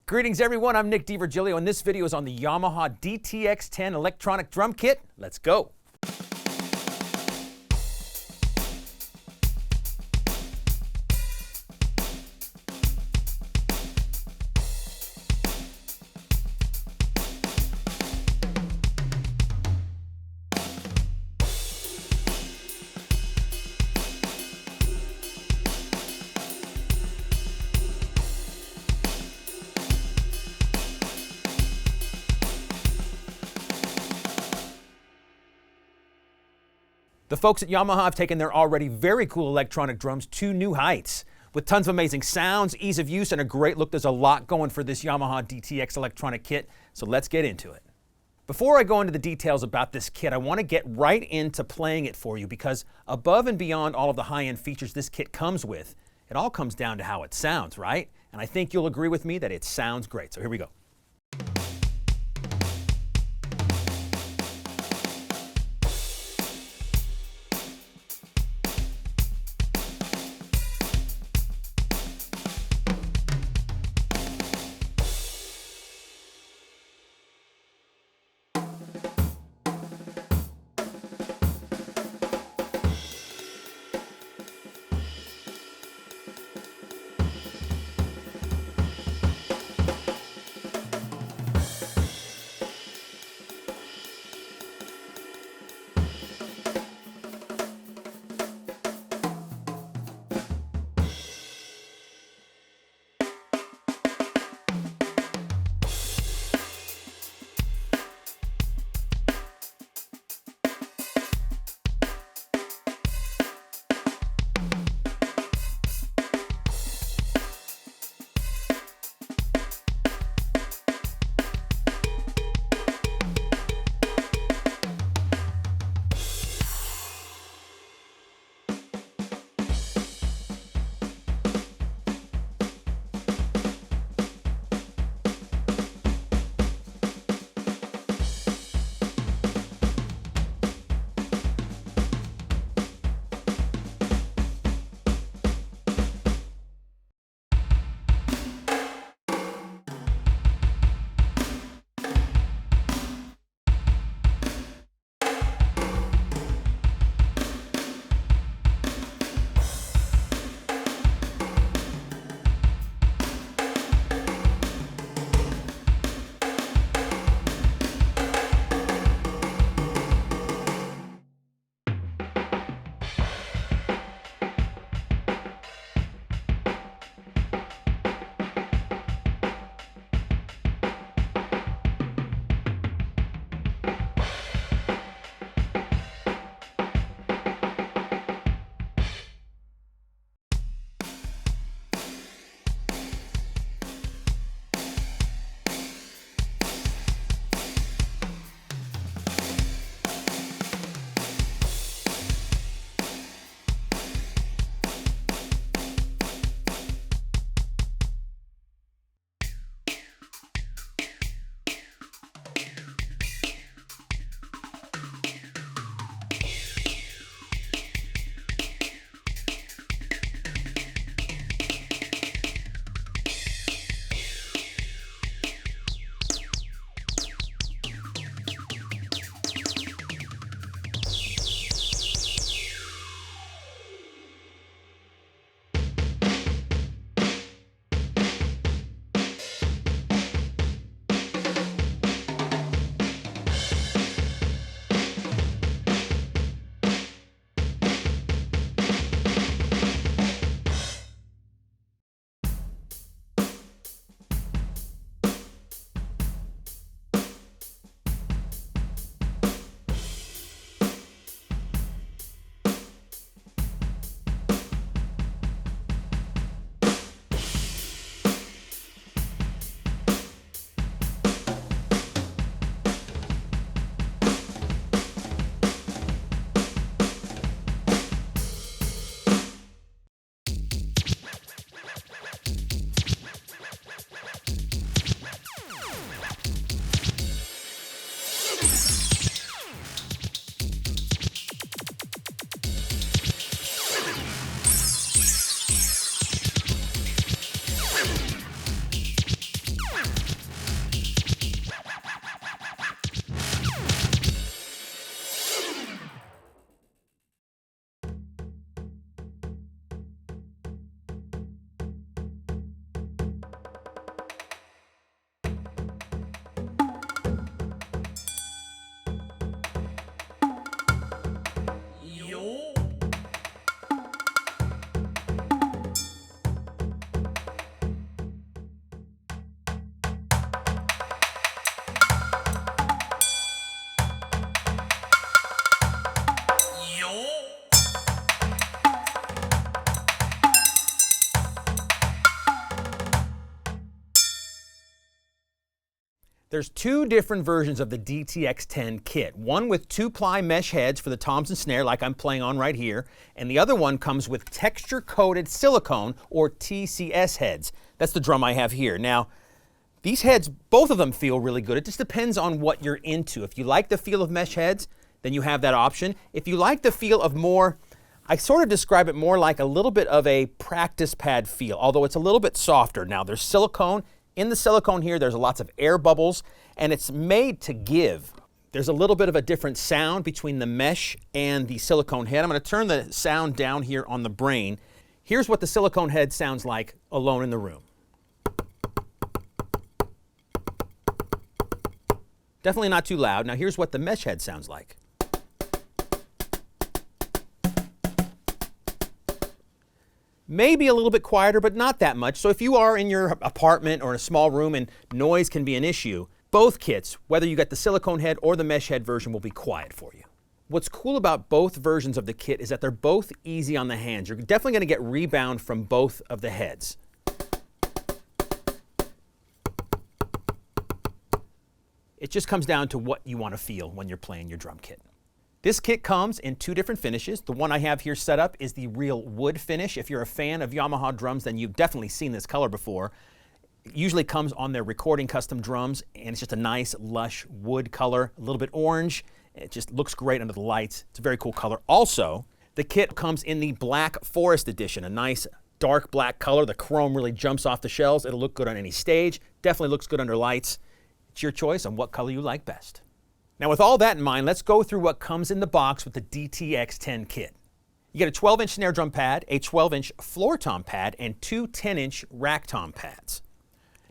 Greetings everyone, I'm D Virgilio, and this video is on the Yamaha DTX10 electronic drum kit. Let's go. The folks at Yamaha have taken their already very cool electronic drums to new heights. With tons of amazing sounds, ease of use, and a great look, there's a lot going for this Yamaha DTX electronic kit, so let's get into it. Before I go into the details about this kit, I want to get right into playing it for you because above and beyond all of the high-end features this kit comes with, it all comes down to how it sounds, right? And I think you'll agree with me that it sounds great, so here we go. There's two different versions of the DTX10 kit. One with 2-ply mesh heads for the toms and snare like I'm playing on right here, and the other one comes with texture-coated silicone or TCS heads. That's the drum I have here. Now, these heads, both of them feel really good. It just depends on what you're into. If you like the feel of mesh heads, then you have that option. If you like the feel of more, I sort of describe it more like a little bit of a practice pad feel, although it's a little bit softer. Now, there's silicone. In the silicone here, there's lots of air bubbles, and it's made to give. There's a little bit of a different sound between the mesh and the silicone head. I'm going to turn the sound down here on the brain. Here's what the silicone head sounds like alone in the room. Definitely not too loud. Now here's what the mesh head sounds like. Maybe a little bit quieter, but not that much. So if you are in your apartment or in a small room and noise can be an issue, both kits, whether you get the silicone head or the mesh head version, will be quiet for you. What's cool about both versions of the kit is that they're both easy on the hands. You're definitely going to get rebound from both of the heads. It just comes down to what you want to feel when you're playing your drum kit. This kit comes in two different finishes. The one I have here set up is the real wood finish. If you're a fan of Yamaha drums, then you've definitely seen this color before. It usually comes on their recording custom drums, and it's just a nice, lush wood color, a little bit orange. It just looks great under the lights. It's a very cool color. Also, the kit comes in the Black Forest edition, a nice dark black color. The chrome really jumps off the shells. It'll look good on any stage. Definitely looks good under lights. It's your choice on what color you like best. Now, with all that in mind, let's go through what comes in the box with the DTX10 kit. You get a 12-inch snare drum pad, a 12-inch floor tom pad, and two 10-inch rack tom pads.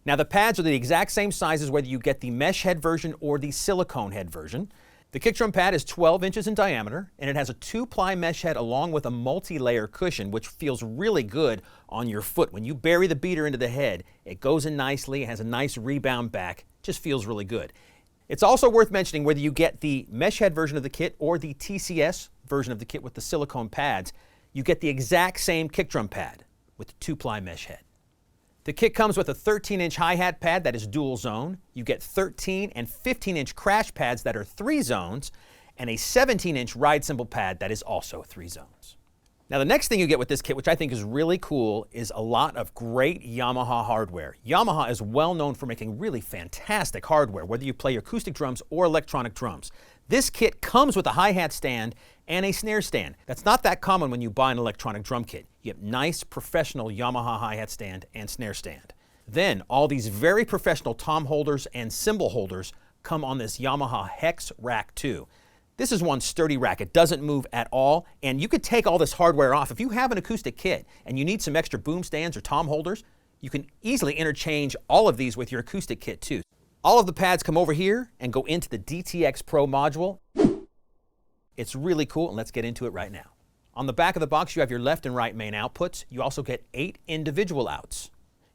Now, the pads are the exact same sizes whether you get the mesh head version or the silicone head version. The kick drum pad is 12 inches in diameter, and it has a 2-ply mesh head along with a multi-layer cushion, which feels really good on your foot. When you bury the beater into the head, it goes in nicely, it has a nice rebound back, just feels really good. It's also worth mentioning whether you get the mesh head version of the kit or the TCS version of the kit with the silicone pads, you get the exact same kick drum pad with the 2-ply mesh head. The kit comes with a 13-inch hi-hat pad that is dual zone. You get 13 and 15-inch crash pads that are 3 zones, and a 17-inch ride cymbal pad that is also 3 zones. Now, the next thing you get with this kit, which I think is really cool, is a lot of great Yamaha hardware. Yamaha is well known for making really fantastic hardware, whether you play acoustic drums or electronic drums. This kit comes with a hi-hat stand and a snare stand. That's not that common when you buy an electronic drum kit. You get nice, professional Yamaha hi-hat stand and snare stand. Then, all these very professional tom holders and cymbal holders come on this Yamaha Hex Rack 2. This is one sturdy rack. It doesn't move at all, and you could take all this hardware off. If you have an acoustic kit and you need some extra boom stands or tom holders, you can easily interchange all of these with your acoustic kit too. All of the pads come over here and go into the DTX-PRO module. It's really cool, and let's get into it right now. On the back of the box, you have your left and right main outputs. You also get 8 individual outs.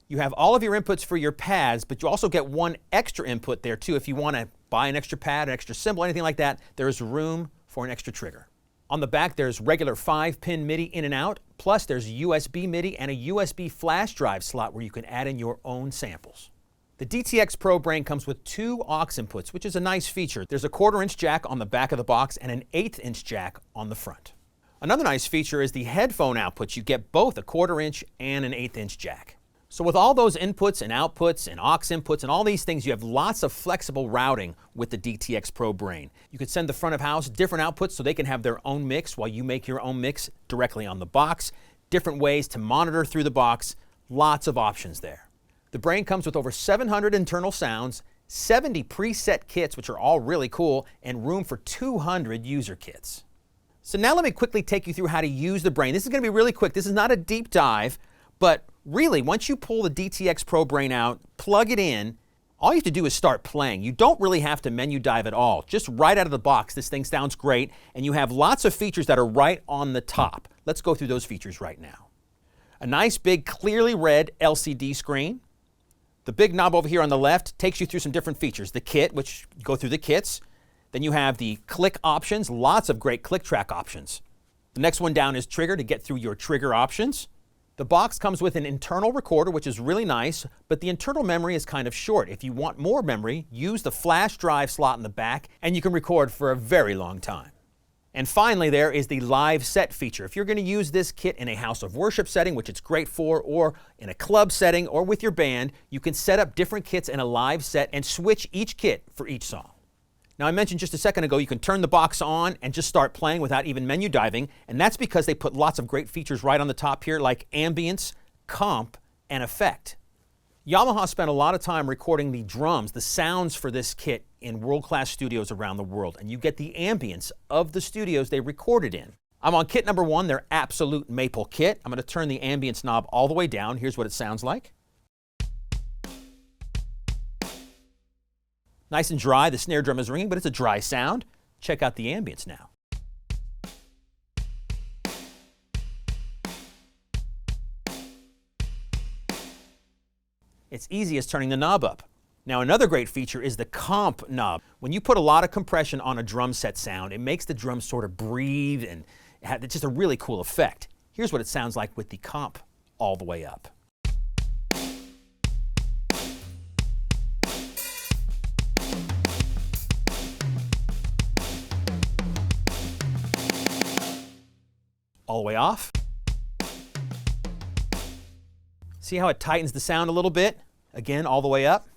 You have all of your inputs for your pads, but you also get one extra input there too. If you want to buy an extra pad, an extra cymbal, anything like that, there is room for an extra trigger. On the back, there's regular 5-pin MIDI in and out, plus there's USB MIDI and a USB flash drive slot where you can add in your own samples. The DTX-PRO brain comes with 2 aux inputs, which is a nice feature. There's a 1/4-inch jack on the back of the box and an 1/8-inch jack on the front. Another nice feature is the headphone outputs. You get both a 1/4-inch and an 1/8-inch jack. So with all those inputs and outputs and aux inputs and all these things, you have lots of flexible routing with the DTX-PRO brain. You could send the front of house different outputs so they can have their own mix while you make your own mix directly on the box. Different ways to monitor through the box. Lots of options there. The brain comes with over 700 internal sounds, 70 preset kits, which are all really cool, and room for 200 user kits. So now let me quickly take you through how to use the brain. This is going to be really quick. This is not a deep dive, but really, once you pull the DTX-PRO brain out, plug it in, all you have to do is start playing. You don't really have to menu dive at all. Just right out of the box, this thing sounds great, and you have lots of features that are right on the top. Let's go through those features right now. A nice big clearly read LCD screen. The big knob over here on the left takes you through some different features. The kit, which go through the kits. Then you have the click options, lots of great click track options. The next one down is trigger to get through your trigger options. The The box comes with an internal recorder, which is really nice, but the internal memory is kind of short. If you want more memory, use the flash drive slot in the back, and you can record for a very long time. And finally, there is the live set feature. If you're going to use this kit in a house of worship setting, which it's great for, or in a club setting, or with your band, you can set up different kits in a live set and switch each kit for each song. Now, I mentioned just a second ago, you can turn the box on and just start playing without even menu diving, and that's because they put lots of great features right on the top here, like ambience, comp, and effect. Yamaha spent a lot of time recording the drums, the sounds for this kit in world-class studios around the world, and you get the ambience of the studios they recorded in. I'm on kit number 1, their Absolute Maple kit. I'm going to turn the ambience knob all the way down. Here's what it sounds like. Nice and dry. The snare drum is ringing, but it's a dry sound. Check out the ambience now. It's easy as turning the knob up. Now, another great feature is the comp knob. When you put a lot of compression on a drum set sound, it makes the drums sort of breathe, and it's just a really cool effect. Here's what it sounds like with the comp all the way up. All the way off. See how it tightens the sound a little bit? Again, all the way up.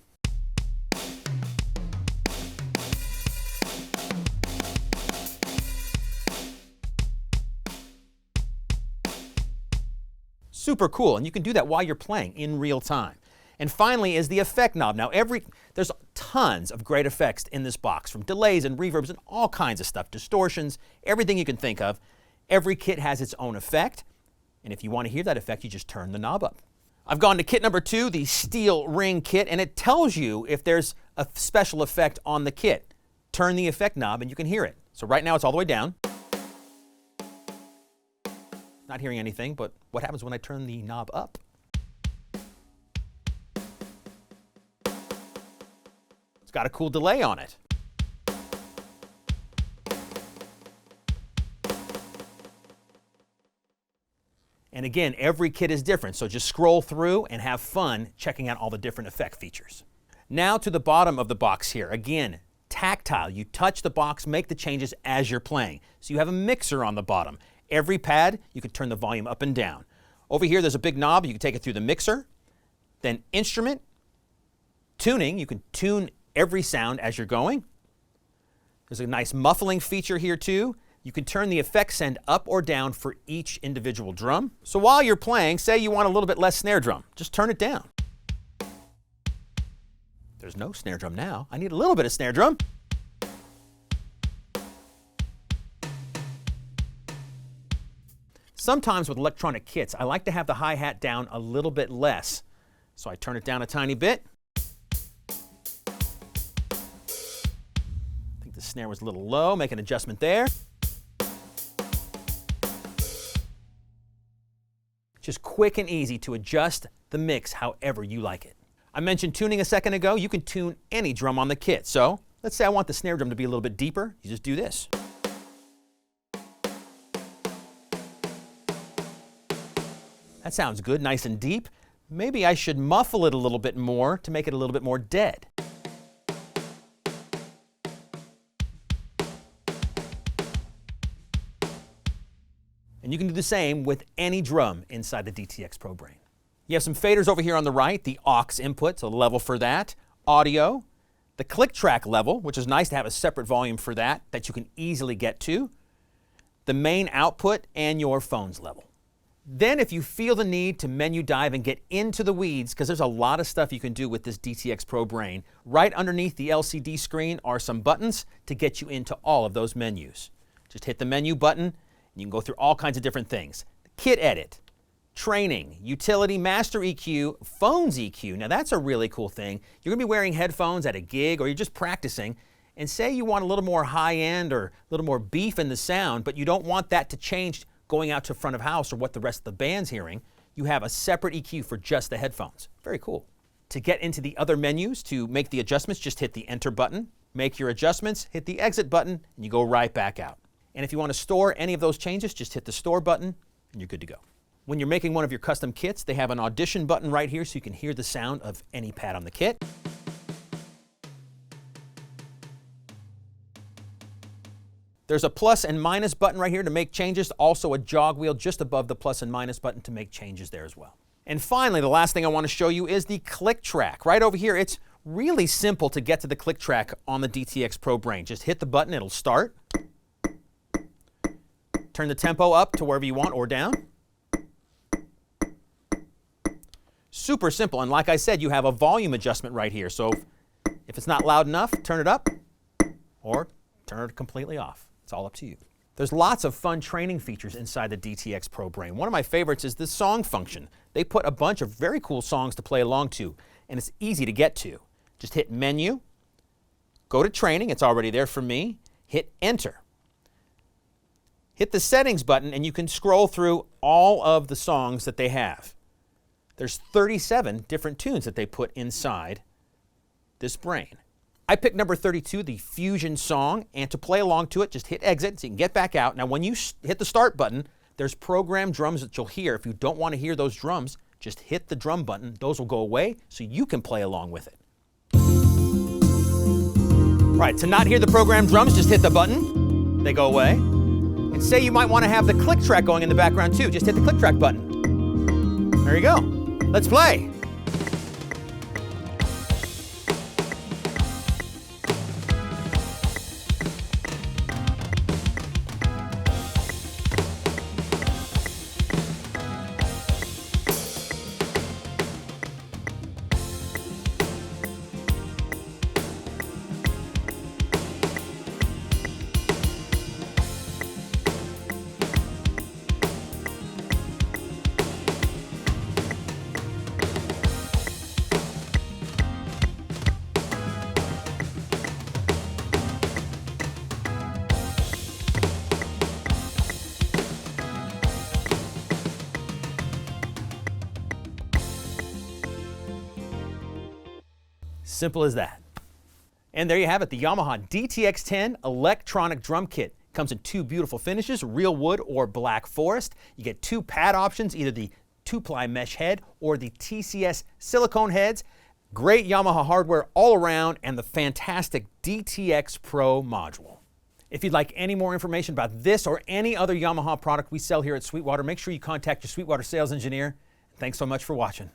Super cool, and you can do that while you're playing in real time. And finally is the effect knob. Now, there's tons of great effects in this box, from delays and reverbs and all kinds of stuff, distortions, everything you can think of. Every kit has its own effect, and if you want to hear that effect, you just turn the knob up. I've gone to kit number 2, the steel ring kit, and it tells you if there's a special effect on the kit. Turn the effect knob and you can hear it. So right now it's all the way down. Not hearing anything, but what happens when I turn the knob up? It's got a cool delay on it. And again, every kit is different, so just scroll through and have fun checking out all the different effect features. Now to the bottom of the box here. Again, tactile. You touch the box, make the changes as you're playing. So you have a mixer on the bottom. Every pad, you can turn the volume up and down. Over here, there's a big knob. You can take it through the mixer. Then instrument, tuning. You can tune every sound as you're going. There's a nice muffling feature here too. You can turn the effect send up or down for each individual drum. So while you're playing, say you want a little bit less snare drum, just turn it down. There's no snare drum now. I need a little bit of snare drum. Sometimes with electronic kits, I like to have the hi-hat down a little bit less. So I turn it down a tiny bit. I think the snare was a little low, make an adjustment there. Just quick and easy to adjust the mix however you like it. I mentioned tuning a second ago. You can tune any drum on the kit. So let's say I want the snare drum to be a little bit deeper. You just do this. That sounds good, nice and deep. Maybe I should muffle it a little bit more to make it a little bit more dead. And you can do the same with any drum inside the DTX Pro brain. You have some faders over here on the right, the aux input, so level for that, audio, the click track level, which is nice to have a separate volume for that you can easily get to, the main output, and your phone's level. Then if you feel the need to menu dive and get into the weeds, because there's a lot of stuff you can do with this DTX Pro brain, right underneath the LCD screen are some buttons to get you into all of those menus. Just hit the menu button, you can go through all kinds of different things. Kit edit, training, utility, master EQ, phones EQ. Now that's a really cool thing. You're going to be wearing headphones at a gig or you're just practicing, and say you want a little more high-end or a little more beef in the sound, but you don't want that to change going out to front of house or what the rest of the band's hearing. You have a separate EQ for just the headphones. Very cool. To get into the other menus, to make the adjustments, just hit the enter button, make your adjustments, hit the exit button, and you go right back out. And if you want to store any of those changes, just hit the store button and you're good to go. When you're making one of your custom kits, they have an Audition button right here so you can hear the sound of any pad on the kit. There's a plus and minus button right here to make changes, also a jog wheel just above the plus and minus button to make changes there as well. And finally, the last thing I want to show you is the click track. Right over here, it's really simple to get to the click track on the DTX Pro Brain. Just hit the button, it'll start. Turn the tempo up to wherever you want or down. Super simple, and like I said, you have a volume adjustment right here. So if it's not loud enough, turn it up or turn it completely off. It's all up to you. There's lots of fun training features inside the DTX Pro Brain. One of my favorites is the song function. They put a bunch of very cool songs to play along to, and it's easy to get to. Just hit Menu, go to Training, it's already there for me, hit Enter. Hit the Settings button and you can scroll through all of the songs that they have. There's 37 different tunes that they put inside this brain. I picked number 32, the Fusion song, and to play along to it, just hit Exit so you can get back out. Now when you hit the Start button, there's programmed drums that you'll hear. If you don't want to hear those drums, just hit the drum button. Those will go away so you can play along with it. Right, to not hear the programmed drums, just hit the button. They go away. And say you might want to have the click track going in the background too. Just hit the click track button. There you go. Let's play. Simple as that. And there you have it, the Yamaha DTX10 electronic drum kit. Comes in two beautiful finishes, real wood or black forest. You get two pad options, either the 2-ply mesh head or the TCS silicone heads. Great Yamaha hardware all around and the fantastic DTX-PRO module. If you'd like any more information about this or any other Yamaha product we sell here at Sweetwater, make sure you contact your Sweetwater sales engineer. Thanks so much for watching.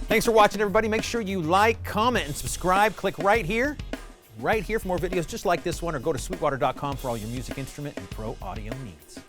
Thanks for watching, everybody. Make sure you like, comment, and subscribe. Click right here for more videos just like this one, or go to sweetwater.com for all your music instrument and pro audio needs.